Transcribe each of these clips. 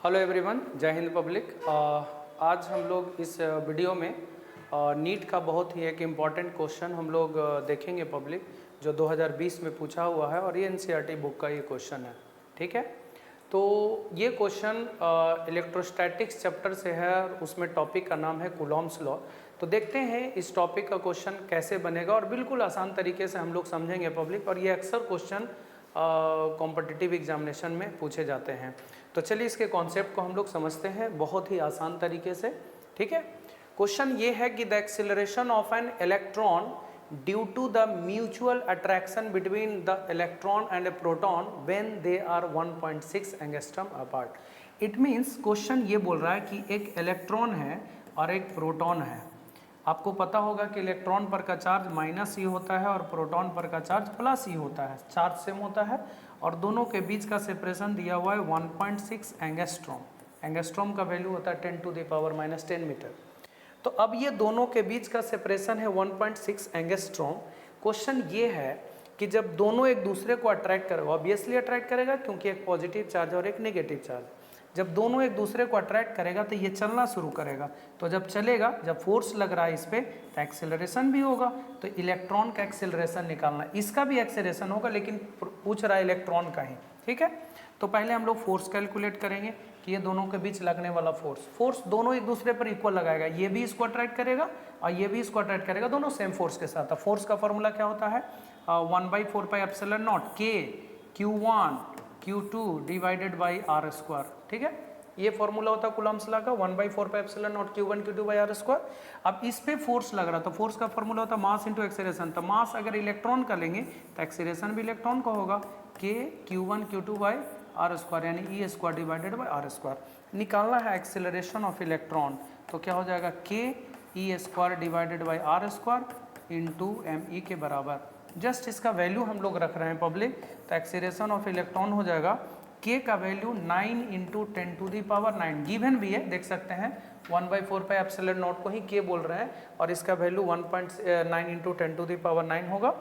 Hello everyone, जय Hind public. आज हम लोग इस वीडियो में नीट का बहुत ही एक इम्पॉर्टेंट क्वेश्चन हम लोग देखेंगे पब्लिक, जो 2020 में पूछा हुआ है और ये एनसीईआरटी बुक का ये क्वेश्चन है। ठीक है, तो ये क्वेश्चन इलेक्ट्रोस्टैटिक्स चैप्टर से है और उसमें टॉपिक का नाम है कूलॉम्स लॉ। तो देखते हैं इस टॉपिक का क्वेश्चन कैसे बनेगा और बिल्कुल आसान तरीके से हम लोग समझेंगे पब्लिक, और ये अक्सर क्वेश्चन कॉम्पिटिटिव एग्जामिनेशन में पूछे जाते हैं। तो चलिए इसके कॉन्सेप्ट को हम लोग समझते हैं बहुत ही आसान तरीके से। ठीक है, क्वेश्चन ये है कि the acceleration of an electron due to the mutual attraction between the electron and a proton when they are 1.6 angstrom apart. It means question ये बोल रहा है कि एक इलेक्ट्रॉन है और एक प्रोटॉन है। आपको पता होगा कि इलेक्ट्रॉन पर का चार्ज माइनस ई होता है और प्रोटॉन पर का चार्ज प्लस ई होता है, चार्ज सेम होता है, और दोनों के बीच का सेपरेशन दिया हुआ है 1.6 एंगस्ट्रॉम। एंगस्ट्रॉम का वैल्यू होता है 10⁻⁻10 मीटर। तो अब ये दोनों के बीच का सेपरेशन है 1.6 एंगस्ट्रॉम। क्वेश्चन ये है कि जब दोनों एक दूसरे को अट्रैक्ट करेगा, ऑब्वियसली अट्रैक्ट करेगा क्योंकि एक पॉजिटिव चार्ज और एक नेगेटिव चार्ज, जब दोनों एक दूसरे को अट्रैक्ट करेगा तो ये चलना शुरू करेगा। तो जब चलेगा, जब फोर्स लग रहा है इस पर, तो एक्सेलरेशन भी होगा। तो इलेक्ट्रॉन का एक्सेलरेशन निकालना, इसका भी एक्सेलरेशन होगा लेकिन पूछ रहा है इलेक्ट्रॉन का ही। ठीक है, तो पहले हम लोग फोर्स कैलकुलेट करेंगे कि ये दोनों के बीच लगने वाला फोर्स दोनों एक दूसरे पर इक्वल लगाएगा। ये भी इसको अट्रैक्ट करेगा और ये भी इसको अट्रैक्ट करेगा, दोनों सेम फोर्स के साथ। फोर्स का फॉर्मूला क्या होता है? 1/4πε0 K Q1 Q2 divided by R square. ठीक है, ये फॉर्मूला होता है कूलॉम्स लॉ का, 1/4πε0 Q1 Q2 by R square. अब इस पे फोर्स लग रहा, तो फोर्स का फॉर्मूला होता है मास इंटू एक्सेलरेशन। तो मास अगर इलेक्ट्रॉन का लेंगे तो एक्सेलरेशन भी इलेक्ट्रॉन का होगा, K Q1 Q2 by R square, यानी E square divided by R square. निकालना है एक्सेलरेशन ऑफ इलेक्ट्रॉन, तो क्या हो जाएगा? K E square divided by R square into M E के बराबर। जस्ट इसका वैल्यू हम लोग रख रहे हैं पब्लिक, तो एक्सेलरेशन ऑफ इलेक्ट्रॉन हो जाएगा K का वैल्यू 9 इंटू 10⁹ गिवन भी है, देख सकते हैं 1/4πε0 को ही K बोल रहे हैं और इसका वैल्यू 1.9 इंटू 10⁹ होगा।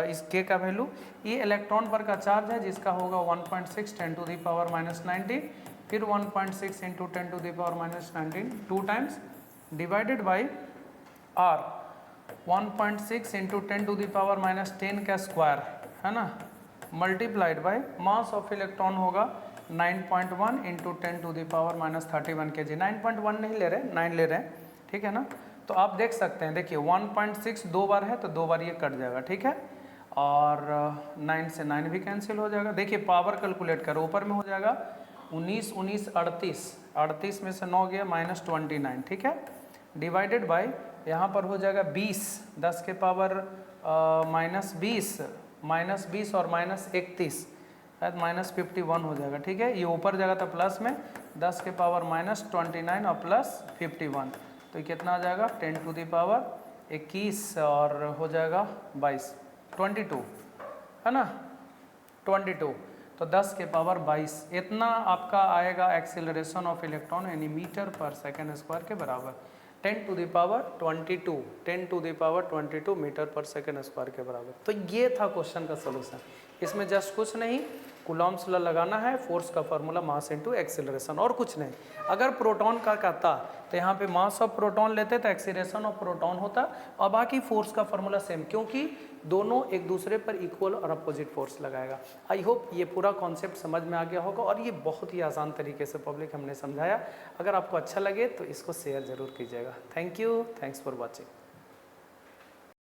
इस K का वैल्यू, ये इलेक्ट्रॉन पर का चार्ज है जिसका होगा 1.6 10⁻⁻19, फिर 1.6 into 10⁻⁻19 two times divided by R 1.6 into 10⁻⁻10 का स्क्वायर है ना, multiplied by mass of electron होगा 9.1 इंटू 10⁻31 kg। 9.1 नहीं ले रहे, 9 ले रहे हैं। ठीक है ना, तो आप देख सकते हैं, देखिए 1.6 दो बार है तो दो बार ये कट जाएगा। ठीक है, और 9 से 9 भी कैंसिल हो जाएगा। देखिए पावर कैलकुलेट करो, ऊपर में हो जाएगा 19 19 38, 38 में से 9 गया -29। ठीक है, डिवाइडेड बाय यहाँ पर हो जाएगा 20, 10 के पावर -20 और -31 -51 हो जाएगा। ठीक है, ये ऊपर जाएगा तो प्लस में 10 के पावर -29 और +51, तो ये कितना आ जाएगा? 10⁻21 और हो जाएगा 22 है ना, 22, तो 10 के पावर 22 इतना आपका आएगा एक्सेलरेशन ऑफ इलेक्ट्रॉन, यानी मीटर पर सेकेंड स्क्वायर के बराबर। 10⁻22 मीटर पर सेकेंड स्क्वायर के बराबर। तो ये था क्वेश्चन का सोल्यूशन। इसमें जस्ट कुछ नहीं, कूलॉम्स लॉ लगाना है, फोर्स का फॉर्मूला मास इनटू एक्सेलरेशन, और कुछ नहीं। अगर प्रोटॉन का कहता तो यहाँ पे मास ऑफ प्रोटॉन लेते तो एक्सेलरेशन ऑफ प्रोटॉन होता, और बाकी फोर्स का फॉर्मूला सेम, क्योंकि दोनों एक दूसरे पर इक्वल और अपोजिट फोर्स लगाएगा। आई होप ये पूरा कॉन्सेप्ट समझ में आ गया होगा, और ये बहुत ही आसान तरीके से पब्लिक हमने समझाया। अगर आपको अच्छा लगे तो इसको शेयर जरूर कीजिएगा। Thank you, thanks for watching.